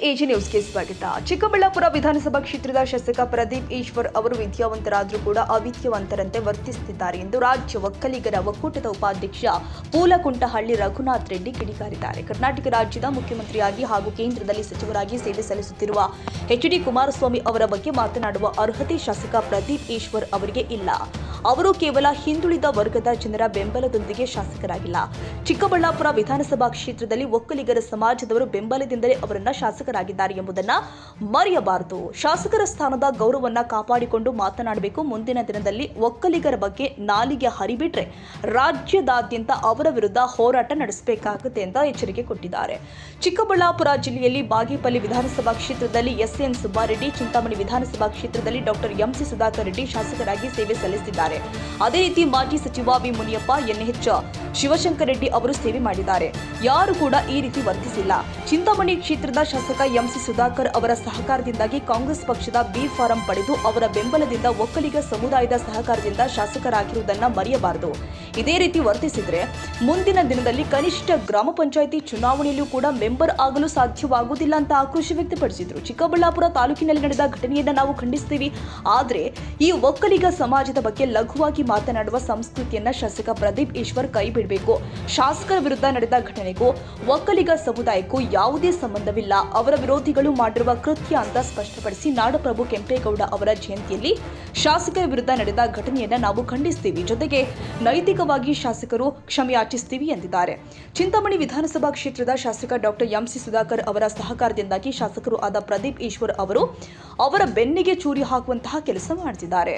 AG ನ್ಯೂಸ್ಗೆ ಸ್ವಾಗತ. ಚಿಕ್ಕಬಳ್ಳಾಪುರ ವಿಧಾನಸಭಾ ಕ್ಷೇತ್ರದ ಶಾಸಕ ಪ್ರದೀಪ್ ಈಶ್ವರ್ ಅವರು ವಿದ್ಯಾವಂತರಾದರೂ ಕೂಡ ಅವಿದ್ಯಾವಂತರಂತೆ ವರ್ತಿಸುತ್ತಿದ್ದಾರೆ ಎಂದು ರಾಜ್ಯ ಒಕ್ಕಲಿಗರ ಒಕ್ಕೂಟದ ಉಪಾಧ್ಯಕ್ಷ ಪೂಲಕುಂಟಹಳ್ಳಿ ರಘುನಾಥ್ ರೆಡ್ಡಿ ಕಿಡಿಕಾರಿದ್ದಾರೆ. ಕರ್ನಾಟಕ ರಾಜ್ಯದ ಮುಖ್ಯಮಂತ್ರಿಯಾಗಿ ಹಾಗೂ ಕೇಂದ್ರದಲ್ಲಿ ಸಚಿವರಾಗಿ ಸೇವೆ ಸಲ್ಲಿಸುತ್ತಿರುವ ಎಚ್.ಡಿ. ಕುಮಾರಸ್ವಾಮಿ ಅವರ ಬಗ್ಗೆ ಮಾತನಾಡುವ ಅರ್ಹತೆ ಶಾಸಕ ಪ್ರದೀಪ್ ಈಶ್ವರ್ ಅವರಿಗೆ ಇಲ್ಲ. ಅವರು ಕೇವಲ ಹಿಂದುಳಿದ ವರ್ಗದ ಜನರ ಬೆಂಬಲದೊಂದಿಗೆ ಶಾಸಕರಾಗಿಲ್ಲ. ಚಿಕ್ಕಬಳ್ಳಾಪುರ ವಿಧಾನಸಭಾ ಕ್ಷೇತ್ರದಲ್ಲಿ ಒಕ್ಕಲಿಗರ ಸಮಾಜದವರು ಬೆಂಬಲದಿಂದಲೇ ಅವರನ್ನ ಶಾಸಕರಾಗಿದ್ದಾರೆ ಎಂಬುದನ್ನು ಮರೆಯಬಾರದು. ಶಾಸಕರ ಸ್ಥಾನದ ಗೌರವವನ್ನು ಕಾಪಾಡಿಕೊಂಡು ಮಾತನಾಡಬೇಕು. ಮುಂದಿನ ದಿನದಲ್ಲಿ ಒಕ್ಕಲಿಗರ ಬಗ್ಗೆ ನಾಲಿಗೆ ಹರಿಬಿಟ್ರೆ ರಾಜ್ಯದಾದ್ಯಂತ ಅವರ ವಿರುದ್ಧ ಹೋರಾಟ ನಡೆಸಬೇಕಾಗುತ್ತೆ ಅಂತ ಎಚ್ಚರಿಕೆ ಕೊಟ್ಟಿದ್ದಾರೆ. ಚಿಕ್ಕಬಳ್ಳಾಪುರ ಜಿಲ್ಲೆಯಲ್ಲಿ ಬಾಗೇಪಲ್ಲಿ ವಿಧಾನಸಭಾ ಕ್ಷೇತ್ರದಲ್ಲಿ ಎಸ್.ಎನ್. ಸುಬ್ಬಾರೆಡ್ಡಿ, ಚಿಂತಾಮಣಿ ವಿಧಾನಸಭಾ ಕ್ಷೇತ್ರದಲ್ಲಿ ಡಾಕ್ಟರ್ ಎಂ.ಸಿ. ಸುಧಾಕರ್ ರೆಡ್ಡಿ ಶಾಸಕರಾಗಿ ಸೇವೆ ಸಲ್ಲಿಸಿದ್ದಾರೆ. ಅದೇ ರೀತಿ ಮಾಜಿ ಸಚಿವ ವಿ. ಮುನಿಯಪ್ಪ, ಎನ್.ಎಚ್. ಶಿವಶಂಕರ್ ರೆಡ್ಡಿ ಅವರು ಸೇವೆ ಮಾಡಿದ್ದಾರೆ. ಯಾರು ಕೂಡ ಈ ರೀತಿ ವರ್ತಿಸಿಲ್ಲ. ಚಿಂತಾಮಣಿ ಕ್ಷೇತ್ರದ ಶಾಸಕ ಎಂ.ಸಿ. ಸುಧಾಕರ್ ಅವರ ಸಹಕಾರದಿಂದಾಗಿ ಕಾಂಗ್ರೆಸ್ ಪಕ್ಷದ ಬಿ ಫಾರಂ ಪಡೆದು ಅವರ ಬೆಂಬಲದಿಂದ ಒಕ್ಕಲಿಗ ಸಮುದಾಯದ ಸಹಕಾರದಿಂದ ಶಾಸಕರಾಗಿರುವುದನ್ನು ಮರೆಯಬಾರದು. ಇದೇ ರೀತಿ ವರ್ತಿಸಿದ್ರೆ ಮುಂದಿನ ದಿನದಲ್ಲಿ ಕನಿಷ್ಠ ಗ್ರಾಮ ಪಂಚಾಯಿತಿ ಚುನಾವಣೆಯಲ್ಲೂ ಕೂಡ ಮೆಂಬರ್ ಆಗಲು ಸಾಧ್ಯವಾಗುವುದಿಲ್ಲ ಅಂತ ಆಕ್ರೋಶ ವ್ಯಕ್ತಪಡಿಸಿದರು. ಚಿಕ್ಕಬಳ್ಳಾಪುರ ತಾಲೂಕಿನಲ್ಲಿ ನಡೆದ ಘಟನೆಯನ್ನು ನಾವು ಖಂಡಿಸ್ತೀವಿ. ಆದರೆ ಈ ಒಕ್ಕಲಿಗ ಸಮಾಜದ ಬಗ್ಗೆ ಲಘುವಾಗಿ ಮಾತನಾಡುವ ಸಂಸ್ಕೃತಿಯನ್ನ ಶಾಸಕ ಪ್ರದೀಪ್ ಈಶ್ವರ್ ಕೈ ಬಿಡಬೇಕು. ಶಾಸಕರ ವಿರುದ್ಧ ನಡೆದ ಘಟನೆಗೂ ಒಕ್ಕಲಿಗ ಸಮುದಾಯಕ್ಕೂ ಯಾವುದೇ ಸಂಬಂಧವಿಲ್ಲ. ಅವರ ವಿರೋಧಿಗಳು ಮಾಡಿರುವ ಕೃತ್ಯ ಅಂತ ಸ್ಪಷ್ಟಪಡಿಸಿ ನಾಡಪ್ರಭು ಕೆಂಪೇಗೌಡ ಅವರ ಜಯಂತಿಯಲ್ಲಿ ಶಾಸಕರ ವಿರುದ್ಧ ನಡೆದ ಘಟನೆಯನ್ನ ನಾವು ಖಂಡಿಸ್ತೀವಿ. ಜೊತೆಗೆ ನೈತಿಕವಾಗಿ ಶಾಸಕರು ಕ್ಷಮೆಯಾಚಿಸ್ತೀವಿ ಎಂದಿದ್ದಾರೆ. ಚಿಂತಾಮಣಿ ವಿಧಾನಸಭಾ ಕ್ಷೇತ್ರದ ಶಾಸಕ ಡಾಕ್ಟರ್ ಎಂ.ಸಿ. ಸುಧಾಕರ್ ಅವರ ಸಹಕಾರದಿಂದಾಗಿ ಶಾಸಕರು ಆದ ಪ್ರದೀಪ್ ಈಶ್ವರ್ ಅವರು ಅವರ ಬೆನ್ನಿಗೆ ಚೂರಿ ಹಾಕುವಂತಹ ಕೆಲಸ ಮಾಡುತ್ತಿದ್ದಾರೆ.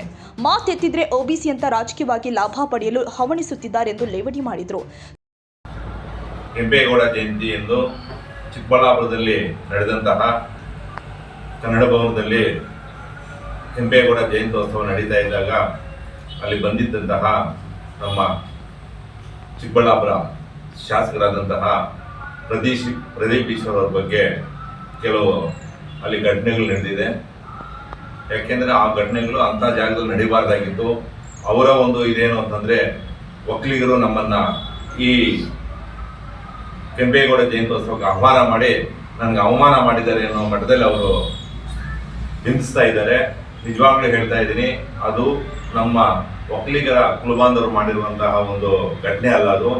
ಮಾತೆತ್ತಿದ್ರೆ ಒಬಿಸಿ ಅಂತ ರಾಜಕೀಯವಾಗಿ ಲಾಭ ಪಡೆಯಲು ಹವಣಿಸುತ್ತಿದ್ದಾರೆ ಎಂದು ಲೇವಡಿ ಮಾಡಿದರು. ಕೆಂಪೇಗೌಡ ಜಯಂತಿ ಎಂದು ಚಿಕ್ಕಬಳ್ಳಾಪುರದಲ್ಲಿ ನಡೆದಂತಹ ಕನ್ನಡ ಭವನದಲ್ಲಿ ಕೆಂಪೇಗೌಡ ಜಯಂತ್ಯೋತ್ಸವ ನಡೀತಾ ಇದ್ದಾಗ ಅಲ್ಲಿ ಬಂದಿದ್ದಂತಹ ನಮ್ಮ ಚಿಕ್ಕಬಳ್ಳಾಪುರ ಶಾಸಕರಾದಂತಹ ಪ್ರದೀಪ್ ಈಶ್ವರ್ ಅವ್ರ ಬಗ್ಗೆ ಕೆಲವು ಅಲ್ಲಿ ಘಟನೆಗಳು ನಡೆದಿದೆ. ಯಾಕೆಂದರೆ ಆ ಘಟನೆಗಳು ಅಂಥ ಜಾಗದಲ್ಲಿ ನಡೀಬಾರ್ದಾಗಿತ್ತು. ಅವರ ಒಂದು ಇದೇನು ಅಂತಂದರೆ ಒಕ್ಕಲಿಗರು ನಮ್ಮನ್ನು ಈ ಕೆಂಪೇಗೌಡ ಜಯಂತ್ಯೋತ್ಸವಕ್ಕೆ ಆಹ್ವಾನ ಮಾಡಿ ನನಗೆ ಅವಮಾನ ಮಾಡಿದ್ದಾರೆ ಅನ್ನೋ ಮಟ್ಟದಲ್ಲಿ ಅವರು ಹಿಂಸಿಸ್ತಾ ಇದ್ದಾರೆ. ನಿಜವಾಗ್ಲೂ ಹೇಳ್ತಾ ಇದ್ದೀನಿ, ಅದು ನಮ್ಮ ಒಕ್ಕಲಿಗರ ಕುಲಬಾಂಧವರು ಮಾಡಿರುವಂತಹ ಒಂದು ಘಟನೆ ಅಲ್ಲ. ಅದು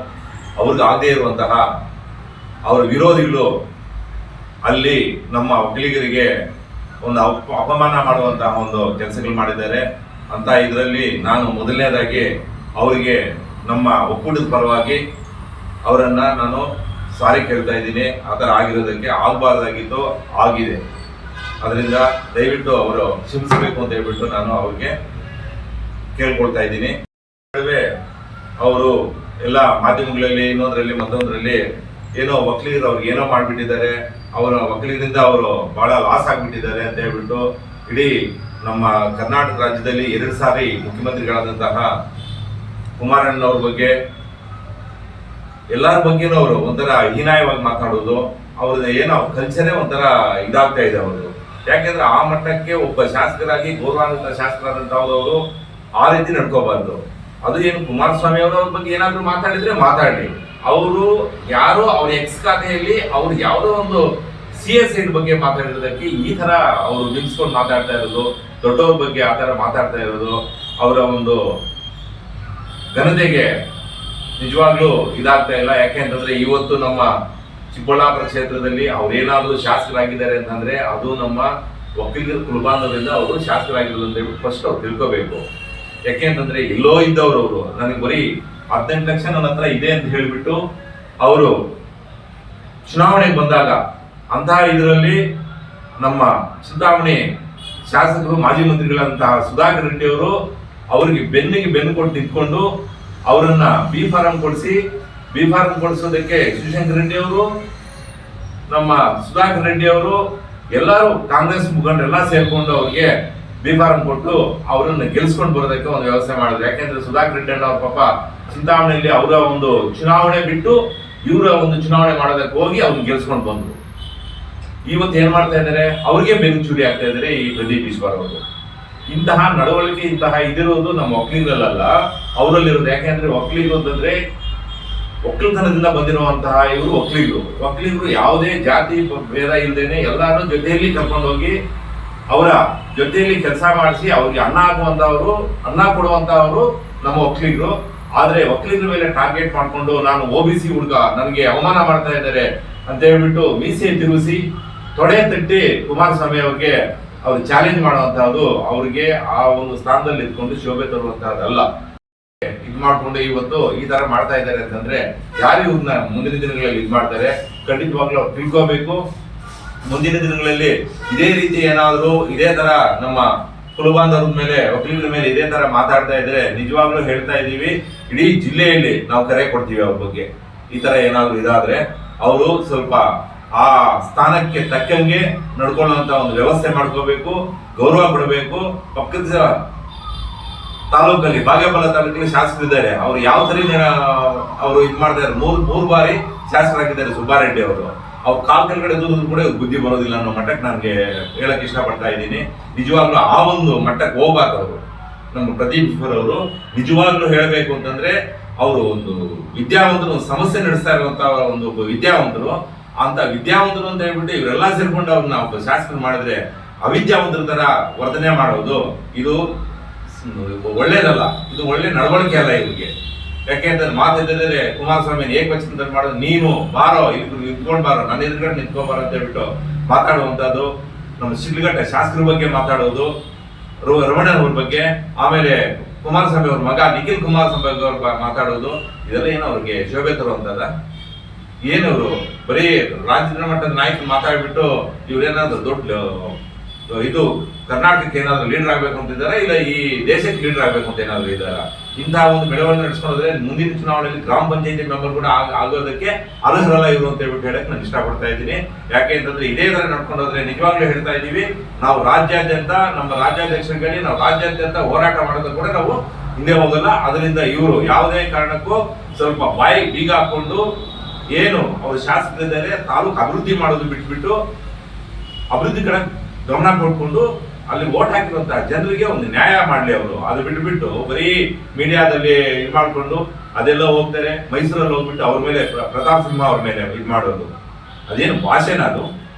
ಅವ್ರಿಗೆ ಆಗದೇ ಇರುವಂತಹ ಅವರ ವಿರೋಧಿಗಳು ಅಲ್ಲಿ ನಮ್ಮ ಒಕ್ಕಲಿಗರಿಗೆ ಒಂದು ಅಪಮಾನ ಮಾಡುವಂತಹ ಒಂದು ಕೆಲಸಗಳು ಮಾಡಿದ್ದಾರೆ ಅಂತ ಇದರಲ್ಲಿ ನಾನು ಮೊದಲನೇದಾಗಿ ಅವರಿಗೆ ನಮ್ಮ ಒಕ್ಕೂಟದ ಪರವಾಗಿ ಅವರನ್ನು ನಾನು ಸಾರಿ ಕೇಳ್ತಾ ಇದ್ದೀನಿ. ಆ ಥರ ಆಗಿರೋದಕ್ಕೆ ಆಗಬಾರ್ದಾಗಿತ್ತು, ಆಗಿದೆ. ಅದರಿಂದ ದಯವಿಟ್ಟು ಅವರು ಕ್ಷಮಿಸಬೇಕು ಅಂತ ಹೇಳ್ಬಿಟ್ಟು ನಾನು ಅವ್ರಿಗೆ ಕೇಳ್ಕೊಳ್ತಾ ಇದ್ದೀನಿ. ಅವರು ಎಲ್ಲ ಮಾಧ್ಯಮಗಳಲ್ಲಿ ಇನ್ನೊಂದರಲ್ಲಿ ಮತ್ತೊಂದರಲ್ಲಿ ಏನೋ ಒಕ್ಕಲಿಗರು ಅವ್ರಿಗೆ ಏನೋ ಮಾಡಿಬಿಟ್ಟಿದ್ದಾರೆ, ಅವರ ಒಕ್ಕಲಿಗರಿಂದ ಅವರು ಭಾಳ ಲಾಸ್ ಆಗಿಬಿಟ್ಟಿದ್ದಾರೆ ಅಂತ ಹೇಳ್ಬಿಟ್ಟು ಇಡೀ ನಮ್ಮ ಕರ್ನಾಟಕ ರಾಜ್ಯದಲ್ಲಿ 2 ಸಾರಿ ಮುಖ್ಯಮಂತ್ರಿಗಳಾದಂತಹ ಕುಮಾರಣ್ಣವ್ರ ಬಗ್ಗೆ ಎಲ್ಲರ ಬಗ್ಗೆನೂ ಅವರು ಒಂಥರ ಹೀನಾಯವಾಗಿ ಮಾತಾಡೋದು, ಅವ್ರದ್ದು ಏನೋ ಕಲ್ಚರೇ ಒಂಥರ ಇದಾಗ್ತಾ ಇದೆ ಅವ್ರದ್ದು. ಯಾಕೆಂದ್ರೆ ಆ ಮಟ್ಟಕ್ಕೆ ಒಬ್ಬ ಶಾಸಕರಾಗಿ ಗೌರವಾನ್ವಿತ ಶಾಸಕರಾದಂಥವರು ಆ ರೀತಿ ನಡ್ಕೋಬಾರ್ದು. ಅದು ಏನು ಕುಮಾರಸ್ವಾಮಿ ಅವರ ಬಗ್ಗೆ ಏನಾದರೂ ಮಾತಾಡಿದ್ರೆ ಮಾತಾಡಲಿ. ಅವರು ಯಾರೋ ಅವ್ರ ಎಕ್ಸ್ ಖಾತೆಯಲ್ಲಿ ಅವ್ರು ಯಾವುದೋ ಒಂದು CS ಬಗ್ಗೆ ಮಾತಾಡಿರೋದಕ್ಕೆ ಈ ಥರ ಅವರು ನಿಲ್ಸ್ಕೊಂಡು ಮಾತಾಡ್ತಾ ಇರೋದು, ದೊಡ್ಡವ್ರ ಬಗ್ಗೆ ಆ ಥರ ಮಾತಾಡ್ತಾ ಇರೋದು ಅವರ ಒಂದು ಘನತೆಗೆ ನಿಜವಾಗ್ಲೂ ಇದಾಗ್ತಾ ಇಲ್ಲ. ಯಾಕೆ ಅಂತಂದ್ರೆ ಇವತ್ತು ನಮ್ಮ ಚಿಕ್ಕಬಳ್ಳಾಪುರ ಕ್ಷೇತ್ರದಲ್ಲಿ ಅವ್ರೇನಾದರೂ ಶಾಸಕರಾಗಿದ್ದಾರೆ ಅಂತಂದ್ರೆ ಅದು ನಮ್ಮ ಒಕ್ಕಲಿಗರ ಕುಲಬಾಂಧವರಿಂದ ಅವರು ಶಾಸಕರಾಗಿರೋದು ಅಂತ ಹೇಳ್ಬಿಟ್ಟು ಫಸ್ಟ್ ಅವ್ರು ತಿಳ್ಕೋಬೇಕು. ಯಾಕೆ ಅಂತಂದ್ರೆ ಎಲ್ಲೋ ಇದ್ದವರು ಅವರು ನನಗೆ ಬರೀ 18 ಲಕ್ಷ ನನ್ನ ಹತ್ರ ಇದೆ ಅಂತ ಹೇಳಿಬಿಟ್ಟು ಅವರು ಚುನಾವಣೆಗೆ ಬಂದಾಗ ಅಂತಹ ಇದರಲ್ಲಿ ನಮ್ಮ ಚಿಂತಾಮಣಿ ಶಾಸಕರು ಮಾಜಿ ಮಂತ್ರಿಗಳಂತಹ ಸುಧಾಕರ್ ರೆಡ್ಡಿ ಅವರು ಅವರಿಗೆ ಬೆನ್ನಿಗೆ ಬೆನ್ನು ಕೊಟ್ಟು ನಿಂತ್ಕೊಂಡು ಅವರನ್ನ ಬಿ ಫಾರಂ ಕೊಡಿಸೋದಕ್ಕೆ ಶಿವಶಂಕರ್ ರೆಡ್ಡಿ ಅವರು, ನಮ್ಮ ಸುಧಾಕರ್ ರೆಡ್ಡಿ ಅವರು, ಎಲ್ಲರೂ ಕಾಂಗ್ರೆಸ್ ಮುಖಂಡರೆಲ್ಲ ಸೇರ್ಕೊಂಡು ಅವ್ರಿಗೆ ಬಿ ಫಾರಂ ಕೊಟ್ಟು ಅವರನ್ನ ಗೆಲ್ಸ್ಕೊಂಡು ಬರೋದಕ್ಕೆ ಒಂದು ವ್ಯವಸ್ಥೆ ಮಾಡಿದ್ರು. ಯಾಕೆಂದ್ರೆ ಸುಧಾಕರ್ ರೆಡ್ಡಿ ಅವ್ರ ಪಾಪ ಚಿಂತಾಮಣಿಯಲ್ಲಿ ಅವರ ಒಂದು ಚುನಾವಣೆ ಬಿಟ್ಟು ಇವರ ಒಂದು ಚುನಾವಣೆ ಮಾಡೋದಕ್ಕೆ ಹೋಗಿ ಅವ್ರನ್ನ ಗೆಲ್ಸ್ಕೊಂಡು ಬಂದ್ರು. ಇವತ್ತು ಏನ್ ಮಾಡ್ತಾ ಇದ್ದಾರೆ, ಅವ್ರಿಗೆ ಬೆನ್ನು ಚೂರಿ ಆಗ್ತಾ ಇದ್ದಾರೆ ಈ ಪ್ರದೀಪ್ ಈಶ್ವರ್ ಅವರು. ಇಂತಹ ನಡವಳಿಕೆ ಇಂತಹ ಇದಿರೋದು ನಮ್ಮ ಒಕ್ಕಲಿಗರಲ್ಲ, ಅವರಲ್ಲಿರೋದು. ಯಾಕೆಂದ್ರೆ ಒಕ್ಕಲಿಗರು ಅಂತಂದ್ರೆ ಒಕ್ಕಲತನದಿಂದ ಬಂದಿರುವಂತಹ ಇವರು ಒಕ್ಕಲಿಗರು ಯಾವುದೇ ಜಾತಿ ಭೇದ ಇಲ್ಲದೇನೆ ಎಲ್ಲಾರು ಜೊತೆಯಲ್ಲಿ ಕರ್ಕೊಂಡು ಹೋಗಿ ಅವರ ಜೊತೆಯಲ್ಲಿ ಕೆಲಸ ಮಾಡಿಸಿ ಅವ್ರಿಗೆ ಅನ್ನ ಕೊಡುವಂತವರು ನಮ್ಮ ಒಕ್ಕಲಿಗರು. ಆದ್ರೆ ಒಕ್ಕಲಿಗರ ಮೇಲೆ ಟಾರ್ಗೆಟ್ ಮಾಡ್ಕೊಂಡು ನಾನು OBC ಹುಡುಗ ನನಗೆ ಅವಮಾನ ಮಾಡ್ತಾ ಇದ್ದಾರೆ ಅಂತ ಹೇಳ್ಬಿಟ್ಟು ಮೀಸೆ ತಿರುಗಿಸಿ ತೊಡೆ ತಟ್ಟಿ ಕುಮಾರಸ್ವಾಮಿ ಅವ್ರಿಗೆ ಅವ್ರು ಚಾಲೆಂಜ್ ಮಾಡುವಂತಹದ್ದು, ಅವ್ರಿಗೆ ಆ ಒಂದು ಸ್ಥಾನದಲ್ಲಿ ಇಟ್ಕೊಂಡು ಶೋಭೆ ತರುವಂತಹದ್ದಲ್ಲ. ಇದ್ ಮಾಡ್ಕೊಂಡು ಇವತ್ತು ಈ ತರ ಮಾಡ್ತಾ ಇದ್ದಾರೆ ಅಂತಂದ್ರೆ ಯಾರು ಇವ್ರನ್ನ ಮುಂದಿನ ದಿನಗಳಲ್ಲಿ ಇದ್ ಮಾಡ್ತಾರೆ ಖಂಡಿತವಾಗ್ಲೂ ಅವ್ರು ತಿಳ್ಕೋಬೇಕು. ಮುಂದಿನ ದಿನಗಳಲ್ಲಿ ಇದೇ ರೀತಿ ಏನಾದ್ರು ಇದೇ ತರ ನಮ್ಮ ಕುಲಬಾಂಧವರ ಮೇಲೆ ಒಕ್ಕಲಿಗರ ಮೇಲೆ ಇದೇ ತರ ಮಾತಾಡ್ತಾ ಇದ್ರೆ ನಿಜವಾಗ್ಲೂ ಹೇಳ್ತಾ ಇದೀವಿ, ಇಡೀ ಜಿಲ್ಲೆಯಲ್ಲಿ ನಾವು ಕರೆ ಕೊಡ್ತೀವಿ ಅವ್ರ ಬಗ್ಗೆ. ಈ ತರ ಏನಾದ್ರು ಇದಾದ್ರೆ ಅವರು ಸ್ವಲ್ಪ ಆ ಸ್ಥಾನಕ್ಕೆ ತಕ್ಕಂಗೆ ನಡ್ಕೊಳ್ಳುವಂತ ಒಂದು ವ್ಯವಸ್ಥೆ ಮಾಡ್ಕೋಬೇಕು, ಗೌರವ ಕೊಡಬೇಕು. ಪಕ್ಕದ ತಾಲೂಕಲ್ಲಿ ಬಾಗೇಪಲ್ಲಿ ತಾಲೂಕಲ್ಲಿ ಶಾಸಕರಿದ್ದಾರೆ, ಅವ್ರು ಯಾವ ತರ ಅವರು ಇದ್ ಮಾಡ್ತಾರೆ. ಮೂರು ಬಾರಿ ಶಾಸಕರಾಗಿದ್ದಾರೆ ಸುಬ್ಬಾರೆಡ್ಡಿ ಅವರು. ಅವ್ರ ಕಾಲ್ ಕೆಳಗಡೆ ಕೂಡ ಬುದ್ಧಿ ಬರೋದಿಲ್ಲ ಅನ್ನೋ ಮಟ್ಟಕ್ಕೆ ನನಗೆ ಹೇಳಕ್ ಇಷ್ಟಪಡ್ತಾ ಇದ್ದೀನಿ. ನಿಜವಾಗ್ಲೂ ಆ ಒಂದು ಮಟ್ಟಕ್ಕೆ ಹೋಗ್ಬಾರ್ದು ಅವರು. ನಮ್ಮ ಪ್ರದೀಪ್ ಈಶ್ವರ್ ಅವರು ನಿಜವಾಗ್ಲೂ ಹೇಳಬೇಕು ಅಂತಂದ್ರೆ ಅವರು ಒಂದು ವಿದ್ಯಾವಂತರು, ಒಂದು ಸಮಸ್ಯೆ ನಡೆಸ್ತಾ ಇರುವಂತ ಒಂದು ವಿದ್ಯಾವಂತರು. ಅಂತ ವಿದ್ಯಾವಂತರು ಅಂತ ಹೇಳ್ಬಿಟ್ಟು ಇವರೆಲ್ಲ ಸೇರ್ಕೊಂಡು ಅವ್ರನ್ನ ಶಾಸಕರು ಮಾಡಿದ್ರೆ ಅವಿದ್ಯಾವಂತರ ತರ ವರ್ತನೆ ಮಾಡೋದು ಇದು ಒಳ್ಳೇದಲ್ಲ, ಇದು ಒಳ್ಳೆ ನಡವಳಿಕೆ ಅಲ್ಲ ಇವ್ರಿಗೆ. ಯಾಕೆಂದ್ರೆ ಮಾತಿದ್ದರೆ ಕುಮಾರಸ್ವಾಮಿ ಏಕವಚನ ಮಾಡೋದು, ನೀನು ಬಾರೋ ಇಟ್ಕೊಂಡ್ ಬಾರೋ, ನನ್ನ ಎದುರುಗಡೆ ನಿಂತ್ಕೊಂಬಾರ ಅಂತ ಹೇಳ್ಬಿಟ್ಟು ಮಾತಾಡುವಂತದ್ದು. ನಮ್ಮ ಶಿಡ್ಲಘಟ್ಟ ಶಾಸಕರ ಬಗ್ಗೆ ಮಾತಾಡೋದು, ರಮಣವ್ರ ಬಗ್ಗೆ, ಆಮೇಲೆ ಕುಮಾರಸ್ವಾಮಿ ಅವ್ರ ಮಗ ನಿಖಿಲ್ ಕುಮಾರಸ್ವಾಮಿ ಅವ್ರ ಮಾತಾಡೋದು, ಇದೆಲ್ಲ ಏನೋ ಅವ್ರಿಗೆ ಶೋಭೆ ತರುವಂತದ? ಏನವರು ಬರೀ ರಾಜ್ಯದ ಮಟ್ಟದ ನಾಯಕರು ಮಾತಾಡ್ಬಿಟ್ಟು ಇವ್ರೇನಾದ್ರು ದೊಡ್ಡ ಇದು ಕರ್ನಾಟಕಕ್ಕೆ ಏನಾದ್ರು ಲೀಡರ್ ಆಗ್ಬೇಕು ಅಂತಿದ್ದಾರೆ, ಇಲ್ಲ ಈ ದೇಶಕ್ಕೆ ಲೀಡರ್ ಆಗ್ಬೇಕು ಅಂತ ಏನಾದ್ರು ಇದ್ದಾರ? ಇಂತಹ ಒಂದು ಬೆಳವಣಿಗೆ ನಡೆಸ್ಕೊಂಡ್ರೆ ಮುಂದಿನ ಚುನಾವಣೆಯಲ್ಲಿ ಗ್ರಾಮ ಪಂಚಾಯತಿ ಮೆಂಬರ್ ಕೂಡ ಆಗೋದಕ್ಕೆ ಅರ್ಹರಲ್ಲ ಇವರು ಅಂತ ಹೇಳ್ಬಿಟ್ಟು ಹೇಳಕ್ ನಾನು ಇಷ್ಟಪಡ್ತಾ ಇದ್ದೀನಿ. ಯಾಕೆ ಅಂತಂದ್ರೆ ಇದೇ ತರ ನಡ್ಕೊಂಡೋದ್ರೆ ನಿಜವಾಗ್ಲೂ ಹೇಳ್ತಾ ಇದೀವಿ, ನಾವು ರಾಜ್ಯಾದ್ಯಂತ ನಮ್ಮ ರಾಜ್ಯಾಧ್ಯಕ್ಷರುಗಳಿಗೆ ನಾವು ರಾಜ್ಯಾದ್ಯಂತ ಹೋರಾಟ ಮಾಡೋದು ಕೂಡ ನಾವು ಹಿಂದೆ ಹೋಗಲ್ಲ. ಅದರಿಂದ ಇವರು ಯಾವುದೇ ಕಾರಣಕ್ಕೂ ಸ್ವಲ್ಪ ಬಾಯಿ ಬೀಗ ಹಾಕೊಂಡು ಏನು ಅವರು ಶಾಸಕರಿದ್ದಾರೆ ತಾಲೂಕು ಅಭಿವೃದ್ಧಿ ಮಾಡೋದು ಬಿಟ್ಬಿಟ್ಟು ಅಭಿವೃದ್ಧಿ ಕಡೆ ಗಮನ ಕೊಟ್ಕೊಂಡು ಅಲ್ಲಿ ವೋಟ್ ಹಾಕಿರುವಂತಹ ಜನರಿಗೆ ಒಂದು ನ್ಯಾಯ ಮಾಡ್ಲಿ ಅವರು. ಅದು ಬಿಟ್ಬಿಟ್ಟು ಬರೀ ಮೀಡಿಯಾದಲ್ಲಿ ಇದು ಮಾಡ್ಕೊಂಡು ಅದೆಲ್ಲ ಹೋಗ್ತಾರೆ. ಮೈಸೂರಲ್ಲಿ ಹೋಗ್ಬಿಟ್ಟು ಅವ್ರ ಮೇಲೆ ಪ್ರತಾಪ್ ಸಿಂಹ ಅವ್ರ ಮೇಲೆ ಇದು ಮಾಡೋದು, ಅದೇನು ಭಾಷೆನ ಅದು?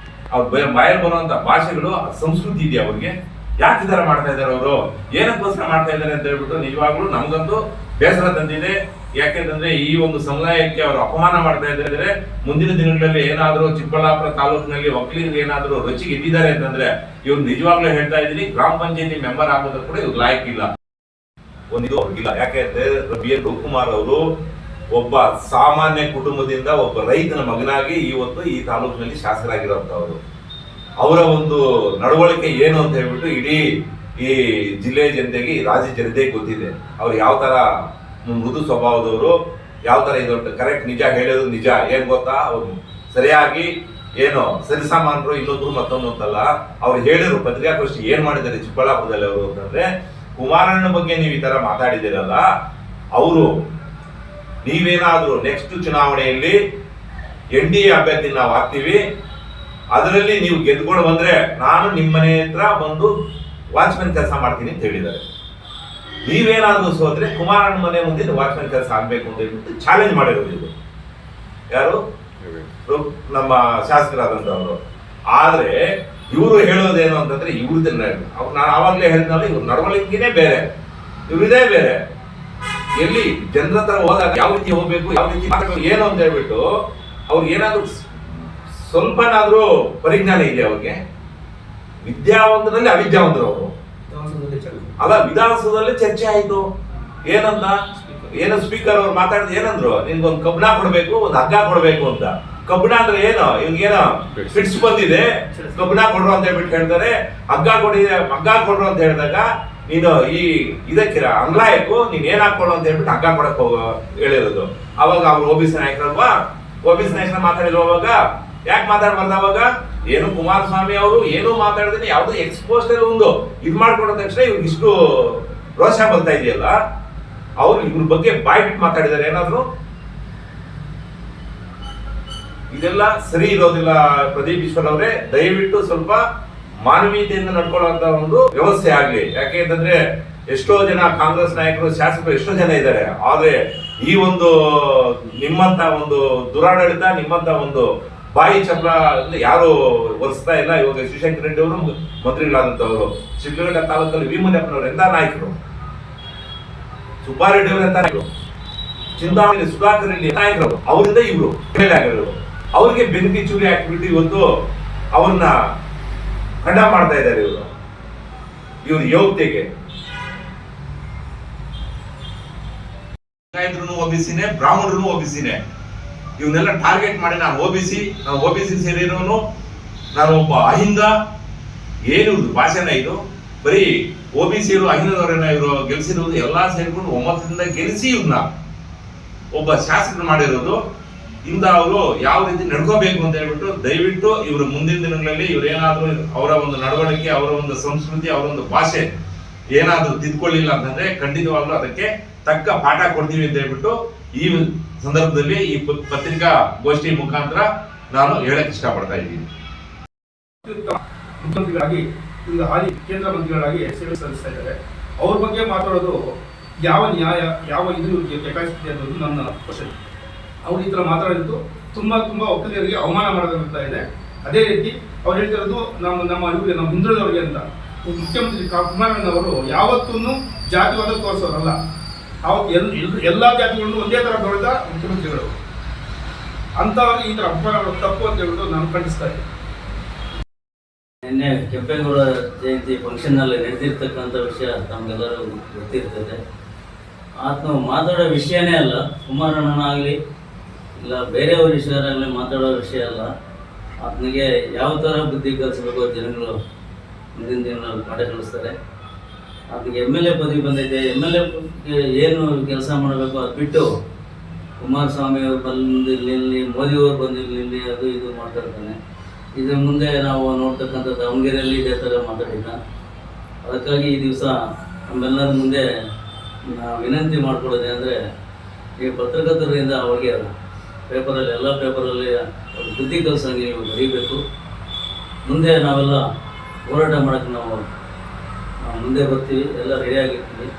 ಅವ್ರ ಬಾಯಲ್ಲಿ ಬರುವಂತ ಭಾಷೆಗಳು ಸಂಸ್ಕೃತಿ ಇದೆಯಾ ಅವ್ರಿಗೆ? ಯಾಕೆ ಈ ತರ ಮಾಡ್ತಾ ಇದ್ದಾರೆ ಅವರು? ಏನಕ್ಕೋಸ್ಕರ ಮಾಡ್ತಾ ಇದ್ದಾರೆ ಅಂತ ಹೇಳ್ಬಿಟ್ಟು ನಿಜವಾಗ್ಲೂ ನಮ್ಗಂತೂ ಬೇಸರ ತಂದಿದೆ. ಯಾಕೆಂತಂದ್ರೆ ಈ ಒಂದು ಸಮುದಾಯಕ್ಕೆ ಅವರು ಅಪಮಾನ ಮಾಡ್ತಾ ಇದ್ದಾರೆ. ಮುಂದಿನ ದಿನಗಳಲ್ಲಿ ಏನಾದ್ರು ಚಿಕ್ಕಬಳ್ಳಾಪುರ ತಾಲೂಕಿನಲ್ಲಿ ಒಕ್ಕಲಿಗರಿಗೆ ಏನಾದ್ರು ರುಚಿಗೆ ಇದ್ದಿದ್ದಾರೆ ಅಂತಂದ್ರೆ ಇವ್ರು ನಿಜವಾಗ್ಲೂ ಹೇಳ್ತಾ ಇದ್ದೀನಿ, ಗ್ರಾಮ ಪಂಚಾಯತಿ ಮೆಂಬರ್ ಆಗೋದಕ್ಕೆ ಕೂಡ ಇವ್ರು ಲಾಯಕ್ ಇಲ್ಲ, ಒಂದಿದು ಅವ್ರಿಗಿಲ್ಲ. ಯಾಕೆಂದ್ರೆ BN ರವಿಕುಮಾರ್ ಅವರು ಒಬ್ಬ ಸಾಮಾನ್ಯ ಕುಟುಂಬದಿಂದ ಒಬ್ಬ ರೈತನ ಮಗನಾಗಿ ಇವತ್ತು ಈ ತಾಲೂಕಿನಲ್ಲಿ ಶಾಸಕರಾಗಿರುವಂತವರು. ಅವರ ಒಂದು ನಡವಳಿಕೆ ಏನು ಅಂತ ಹೇಳ್ಬಿಟ್ಟು ಇಡೀ ಈ ಜಿಲ್ಲೆಯ ಜನತೆಗೆ, ರಾಜ್ಯ ಜನತೆಗೆ ಗೊತ್ತಿದೆ. ಅವ್ರು ಯಾವ ತರ ಮೃದು ಸ್ವಭಾವದವರು, ಯಾವ ತರ ಇದು ಕರೆಕ್ಟ್ ನಿಜ ಹೇಳೋದು ನಿಜ. ಏನ್ ಗೊತ್ತಾ, ಅವ್ರು ಸರಿಯಾಗಿ ಏನು ಸರಿಸಾಮಾನ್ಯರು ಇನ್ನೊಬ್ರು ಮತ್ತೊಂದು ಅಂತಲ್ಲ, ಅವ್ರು ಹೇಳಿದ್ರು ಪತ್ರಿಕಾಗೋಷ್ಠಿ ಏನ್ ಮಾಡಿದ್ದಾರೆ ಚಿಕ್ಕಬಳ್ಳಾಪುರದಲ್ಲಿ ಅವರು ಅಂತಂದ್ರೆ, ಕುಮಾರಣ್ಣ ಬಗ್ಗೆ ನೀವು ಈ ತರ ಮಾತಾಡಿದಿರಲ್ಲ, ಅವರು ನೀವೇನಾದ್ರೂ ನೆಕ್ಸ್ಟ್ ಚುನಾವಣೆಯಲ್ಲಿ NDA ಅಭ್ಯರ್ಥಿ ನಾವು ಹಾಕ್ತೀವಿ, ಅದರಲ್ಲಿ ನೀವು ಗೆದ್ಕೊಂಡು ಬಂದ್ರೆ ನಾನು ನಿಮ್ಮನೆ ಹತ್ರ ಬಂದು ವಾಚ್ಮನ್ ಕೆಲಸ ಮಾಡ್ತೀನಿ ಅಂತ ಹೇಳಿದ್ದಾರೆ. ನೀವೇನಾದ್ರೂ ಸೋದ್ರೆ ಕುಮಾರಣ್ಣ ಮನೆ ಮುಂದೆ ವಾಚ್ಮನ್ ಕೆಲಸ ಆಗ್ಬೇಕು ಅಂತ ಹೇಳ್ಬಿಟ್ಟು ಚಾಲೆಂಜ್ ಮಾಡಿರೋದು. ಇದು ಯಾರು? ನಮ್ಮ ಶಾಸಕರಾದಂತವರು. ಆದ್ರೆ ಇವರು ಹೇಳೋದೇನು ಅಂತಂದ್ರೆ ಇವ್ರದ್ದು ಅವ್ರು ನಾನು ಆವಾಗಲೇ ಹೇಳಿದ್ನಲ್ಲ, ಇವ್ರ ನಡವಳಿಕೆನೇ ಬೇರೆ, ಇವ್ರದೇ ಬೇರೆ. ಎಲ್ಲಿ ಜನರ ಹತ್ರ ಹೋದಾಗ ಯಾವ ರೀತಿ ಹೋಗ್ಬೇಕು, ಯಾವ ರೀತಿ ಏನು ಅಂತ ಹೇಳ್ಬಿಟ್ಟು ಅವ್ರಿಗೆ ಏನಾದ್ರು ಸ್ವಲ್ಪನಾದ್ರೂ ಪರಿಜ್ಞಾನ ಇದೆ ಅವ್ರಿಗೆ. ವಿದ್ಯಾವಂತರಲ್ಲಿ ಅವಿದ್ಯಾವಂತರು ಅವರು ಅಲ್ಲ. ವಿಧಾನಸೌಧದಲ್ಲಿ ಚರ್ಚೆ ಆಯ್ತು, ಏನಂತ ಏನೋ ಸ್ಪೀಕರ್ ಅವ್ರು ಮಾತಾಡಿದ್ ಏನಂದ್ರು, ನಿನ್ಗೊಂದು ಕಬ್ಬಣ ಕೊಡ್ಬೇಕು, ಒಂದು ಹಗ್ಗ ಕೊಡ್ಬೇಕು ಅಂತ. ಕಬ್ಬಣ ಅಂದ್ರೆ ಏನು, ಇವ್ಗೇನೋ ಫಿಟ್ಸ್ ಬಂದಿದೆ, ಕಬ್ಬಣ ಕೊಡ್ರು ಅಂತ ಹೇಳ್ಬಿಟ್ಟು ಹೇಳ್ತಾರೆ. ಹಗ್ಗ ಕೊಡ್ರು ಅಂತ ಹೇಳಿದಾಗ ನೀನು ಈ ಇದಕ್ಕೆ ಅಂಗ್ಲಾಯಕ್ಕೂ ನೀನ್ ಏನ್ ಹಾಕೊಳ್ಳು ಅಂತ ಹೇಳ್ಬಿಟ್ಟು ಹಗ್ಗ ಕೊಡಕ್ ಹೇಳಿರೋದು. ಅವಾಗ ಅವ್ರು OBC ನಾಯಕರಲ್ವಾ, OBC ನಾಯಕರ ಮಾತಾಡಿದ್ರು. ಅವಾಗ ಯಾಕೆ ಮಾತಾಡ್ಬಾರ್ದು? ಅವಾಗ ಏನು ಕುಮಾರಸ್ವಾಮಿ ಅವರು ಏನು ಮಾತಾಡಿದ್ರೆ ಯಾವ್ದು ಎಕ್ಸ್ಪೋಸ್ಟ್ ಒಂದು ಇದು ಮಾಡ್ಕೊಂಡ ತಕ್ಷಣ ಇವ್ರಿಗೆ ಇಷ್ಟು ರೋಷ ಬರ್ತಾ ಇದೆಯಲ್ಲ. ಅವ್ರು ಇವ್ರ ಬಗ್ಗೆ ಬಾಯ್ ಬಿಟ್ಟು ಮಾತಾಡಿದಾರೆ ಏನಾದ್ರು? ಇದೆಲ್ಲ ಸರಿ ಇರೋದಿಲ್ಲ. ಪ್ರದೀಪ್ ಈಶ್ವರ್ ಅವರೇ, ದಯವಿಟ್ಟು ಸ್ವಲ್ಪ ಮಾನವೀಯತೆಯಿಂದ ನಡ್ಕೊಳ್ಳುವಂತ ಒಂದು ವ್ಯವಸ್ಥೆ ಆಗ್ಲಿ. ಯಾಕೆ ಅಂತಂದ್ರೆ ಎಷ್ಟೋ ಜನ ಕಾಂಗ್ರೆಸ್ ನಾಯಕರು, ಶಾಸಕರು ಎಷ್ಟೋ ಜನ ಇದ್ದಾರೆ, ಆದ್ರೆ ಈ ಒಂದು ನಿಮ್ಮಂತ ಒಂದು ದುರಾಡಳಿತ, ನಿಮ್ಮಂತ ಒಂದು ಬಾಯಿ ಚಪ್ಲ ಯಾರು ಒರೆಸ್ತಾ ಇಲ್ಲ. ಇವಾಗ ಶಿವಶಂಕರ ರೆಡ್ಡಿ ಅವರು ಮಂತ್ರಿಗಳಾದಂತವರು, ಶಿಡ್ಲಘಟ್ಟ ತಾಲೂಕಲ್ಲಿ ವಿ ಮುನಿಯಪ್ಪನವರು ಎಂತ ನಾಯಕರು, ಸುಬ್ಬಾರೆಡ್ಡಿ ಅವರು ಎಂತ ನಾಯಕರು, ಚಿಂತಾಮಣಿ ಸುಧಾಕರ್ ರೆಡ್ಡಿ ನಾಯಕರು, ಅವರಿಂದ ಇವರು ಅವ್ರಿಗೆ ಬೆಂಕಿ ಚೂರಿ ಹಾಕಿಬಿಟ್ಟು ಇವತ್ತು ಅವ್ರನ್ನ ಖಂಡ ಮಾಡ್ತಾ ಇದ್ದಾರೆ. ಇವ್ರ ಯೋಗ್ಯತೆಗೆ ಓಬಿಸಿನೇ, ಬ್ರಾಹ್ಮಣರು ಓಬಿಸಿನೇ, ಇವನ್ನೆಲ್ಲ ಟಾರ್ಗೆಟ್ ಮಾಡಿ ನಾನು ಓಬಿಸಿ ಸೇರಿರೋನು, ನಾನು ಒಬ್ಬ ಅಹಿಂದ. ಏನು ಭಾಷೆನ ಇದು? ಬರೀ ಓಬಿಸಿಯರು ಅಹಿಂದದವರನ್ನ ಇವರು ಗೆಲ್ಸಿರೋದು, ಎಲ್ಲಾ ಸೇರಿಕೊಂಡು ಒಮ್ಮತದಿಂದ ಗೆಲ್ಲಿಸಿ ಇವ್ರನ್ನ ಒಬ್ಬ ಶಾಸಕರು ಮಾಡಿರೋದು. ಇಂದ ಅವರು ಯಾವ ರೀತಿ ನಡ್ಕೋಬೇಕು ಅಂತ ಹೇಳ್ಬಿಟ್ಟು ದಯವಿಟ್ಟು ಇವರು ಮುಂದಿನ ದಿನಗಳಲ್ಲಿ ಇವರೇನಾದ್ರೂ ಅವರ ಒಂದು ನಡವಳಿಕೆ, ಅವರ ಒಂದು ಸಂಸ್ಕೃತಿ, ಅವರ ಒಂದು ಭಾಷೆ ಏನಾದ್ರೂ ತಿದ್ಕೊಳ್ಳಿಲ್ಲ ಅಂತಂದ್ರೆ ಖಂಡಿತವಾಗ್ಲೂ ಅದಕ್ಕೆ ತಕ್ಕ ಪಾಠ ಕೊಡ್ತೀವಿ ಅಂತ ಹೇಳ್ಬಿಟ್ಟು ಈ ಸಂದರ್ಭದಲ್ಲಿ ಈ ಪತ್ರಿಕಾ ಗೋಷ್ಠಿ ಮುಖಾಂತರ ನಾನು ಹೇಳಕ್ ಇಷ್ಟಪಡ್ತಾ ಇದ್ದೀನಿ. ಮುಖ್ಯಮಂತ್ರಿಗಳಾಗಿ ಈಗ ಹಾಲಿ ಕೇಂದ್ರ ಮಂತ್ರಿಗಳಾಗಿ ಸೇವೆ ಸಲ್ಲಿಸ್ತಾ ಇದ್ದಾರೆ. ಅವ್ರ ಬಗ್ಗೆ ಮಾತಾಡೋದು ಯಾವ ನ್ಯಾಯ, ಯಾವ ಇದು ಕೆಪಾಸಿಟಿ ಅನ್ನೋದು ನನ್ನ ಕ್ವಶನ್. ಅವ್ರು ಈ ಥರ ಮಾತಾಡೋದು ತುಂಬಾ ಒಕ್ಕಲಿಗರಿಗೆ ಅವಮಾನ ಮಾಡೋದಂತ ಇದೆ. ಅದೇ ರೀತಿ ಅವ್ರು ಹೇಳ್ತಿರೋದು ನಮ್ಮ ಇವರಿಗೆ, ನಮ್ಮ ಹಿಂದುಳಿದವರಿಗೆ ಅಂತ. ಮುಖ್ಯಮಂತ್ರಿ ಕುಮಾರಣ್ಣನವರು ಯಾವತ್ತೂ ಜಾತಿವಾದ ತೋರಿಸೋರಲ್ಲ. ಎಲ್ಲಾ ಜಾತಿಗಳನ್ನು ಒಂದೇ ತರ ನೋಡಿದ ಮುಖ್ಯಮಂತ್ರಿಗಳು. ಅಂತವ್ರಿಗೆ ಈ ತರ ಅಪಮಾನ ತಪ್ಪು ಅಂತ ಹೇಳ್ಬಿಟ್ಟು ನಾನು ಖಂಡಿಸ್ತಾ ಇದ್ದೀನಿ. ನಿನ್ನೆ ಕೆಂಪೇಗೌಡ ಜಯಂತಿ ಫಂಕ್ಷನ್ನಲ್ಲಿ ನಡೆದಿರ್ತಕ್ಕಂಥ ವಿಷಯ ತಮಗೆಲ್ಲರೂ ಗೊತ್ತಿರ್ತದೆ. ಆತನು ಮಾತಾಡೋ ವಿಷಯನೇ ಅಲ್ಲ, ಕುಮಾರಣ್ಣನಾಗಲಿ ಇಲ್ಲ ಬೇರೆಯವ್ರ ವಿಷಯರಾಗಲಿ ಮಾತಾಡೋ ವಿಷಯ ಅಲ್ಲ. ಆತನಿಗೆ ಯಾವ ಥರ ಬುದ್ಧಿ ಕಲಿಸ್ಬೇಕು ಜನಗಳು ಮುಂದಿನ ದಿನಗಳಲ್ಲಿ ಪಾಠ ಕಲಿಸ್ತಾರೆ. ಅದಕ್ಕೆ MLA ಪದವಿ ಬಂದೈತೆ, MLA ಏನು ಕೆಲಸ ಮಾಡಬೇಕು ಅದು ಬಿಟ್ಟು ಕುಮಾರಸ್ವಾಮಿ ಅವರು ಬಂದಿರಲಿ, ಮೋದಿಯವರು ಬಂದಿರಲಿ, ಅದು ಇದು ಮಾತಾಡ್ತಾನೆ. ಇದ್ರ ಮುಂದೆ ನಾವು ನೋಡ್ತಕ್ಕಂಥ ದಾವಣಗೆರೆಯಲ್ಲಿ ಇದೇ ಥರ ಮಾತಾಡಿದ್ದ. ಅದಕ್ಕಾಗಿ ಈ ದಿವಸ ನಮ್ಮೆಲ್ಲರ ಮುಂದೆ ವಿನಂತಿ ಮಾಡ್ಕೊಳ್ಳೋದೆ ಅಂದರೆ, ಈ ಪತ್ರಕರ್ತರಿಂದ ಅವ್ರಿಗೆ ಪೇಪರಲ್ಲಿ, ಎಲ್ಲ ಪೇಪರಲ್ಲಿ ಬುದ್ಧಿ ಕಲಿಸಂಗೆ ನೀವು ಬರೀಬೇಕು. ಮುಂದೆ ನಾವೆಲ್ಲ ಹೋರಾಟ ಮಾಡೋಕ್ಕೆ ನಾವು ಮುಂದೆ ಬರ್ತೀವಿ, ಎಲ್ಲ ರೆಡಿಯಾಗಿರ್ತೀವಿ.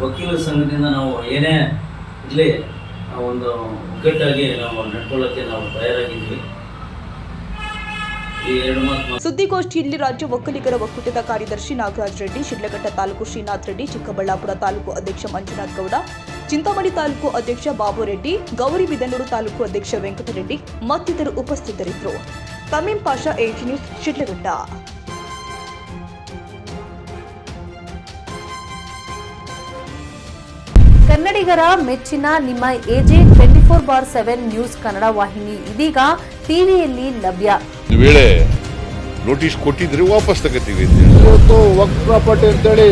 ವಕೀಲರ ಸಂಘದಿಂದ ನಾವು ಏನೇ ಇರಲಿ ಒಂದು ಒಗ್ಗಟ್ಟಾಗಿ ನಾವು ನಡ್ಕೊಳ್ಳೋಕ್ಕೆ ನಾವು ತಯಾರಾಗಿದ್ವಿ. ಈ 2 ಮಾತು. ಸುದ್ದಿಗೋಷ್ಠಿಯಲ್ಲಿ ರಾಜ್ಯ ಒಕ್ಕಲಿಗರ ಒಕ್ಕೂಟದ ಕಾರ್ಯದರ್ಶಿ ನಾಗರಾಜ್ ರೆಡ್ಡಿ, ಶಿಡ್ಲಘಟ್ಟ ತಾಲೂಕು ಶ್ರೀನಾಥ್ ರೆಡ್ಡಿ, ಚಿಕ್ಕಬಳ್ಳಾಪುರ ತಾಲೂಕು ಅಧ್ಯಕ್ಷ ಮಂಜುನಾಥ್ ಗೌಡ, ಚಿಂತಾಮಣಿ ತಾಲೂಕು ಅಧ್ಯಕ್ಷ ಬಾಬು ರೆಡ್ಡಿ, ಗೌರಿಬಿದನೂರು ತಾಲೂಕು ಅಧ್ಯಕ್ಷ ವೆಂಕಟರೆಡ್ಡಿ ಮತ್ತಿತರರು ಉಪಸ್ಥಿತರಿದ್ದರು. ತಮೀಂ ಪಾಷಾ, AG ನ್ಯೂಸ್, ಶಿಡ್ಲಘಟ್ಟ. ಕನ್ನಡಿಗರ ಮೆಚ್ಚಿನ ನಿಮ್ಮ AJ 24/7 ನ್ಯೂಸ್ ಕನ್ನಡ ವಾಹಿನಿ ಇದೀಗ ಟಿವಿಯಲ್ಲಿ ಲಭ್ಯ. ಒಂದು ವೇಳೆ ನೋಟಿಸ್ ಕೊಟ್ಟಿದ್ರೆ ವಾಪಸ್ ತಗೋತೀವಿ. ಇವತ್ತು ವಕ್ಫ್ ಪ್ರಾಪರ್ಟಿ ಅಂತೇಳಿ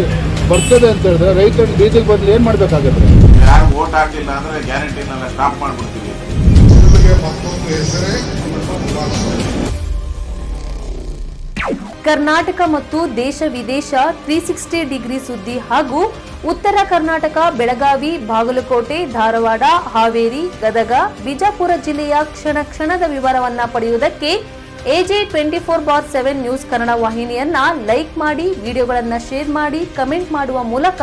ಬರ್ತದೆ ಅಂತ ಹೇಳಿದ್ರೆ ರೈತರು ಬೀದಿಗೆ ಬಂದು ಏನ್ ಮಾಡ್ಬೇಕಾಗತ್ತೆ? ಯಾರು ವೋಟ್ ಹಾಕಲಿಲ್ಲ ಅಂದ್ರೆ ಗ್ಯಾರಂಟಿನೆಲ್ಲ ಸ್ಟಾಪ್ ಮಾಡ್ಬಿಡ್ತೀವಿ. ಕರ್ನಾಟಕ ಮತ್ತು ದೇಶ ವಿದೇಶ 360 ಡಿಗ್ರಿ ಸುದ್ದಿ ಹಾಗೂ ಉತ್ತರ ಕರ್ನಾಟಕ, ಬೆಳಗಾವಿ, ಬಾಗಲಕೋಟೆ, ಧಾರವಾಡ, ಹಾವೇರಿ, ಗದಗ, ಬಿಜಾಪುರ ಜಿಲ್ಲೆಯ ಕ್ಷಣದ ವಿವರವನ್ನ ಪಡೆಯುವುದಕ್ಕೆ AJ 24/7 ನ್ಯೂಸ್ ಕನ್ನಡ ವಾಹಿನಿಯನ್ನ ಲೈಕ್ ಮಾಡಿ, ವಿಡಿಯೋಗಳನ್ನ ಶೇರ್ ಮಾಡಿ, ಕಮೆಂಟ್ ಮಾಡುವ ಮೂಲಕ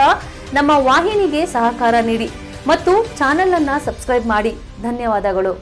ನಮ್ಮ ವಾಹಿನಿಗೆ ಸಹಕಾರ ನೀಡಿ ಮತ್ತು ಚಾನೆಲ್ ಅನ್ನ ಸಬ್ಸ್ಕ್ರೈಬ್ ಮಾಡಿ. ಧನ್ಯವಾದಗಳು.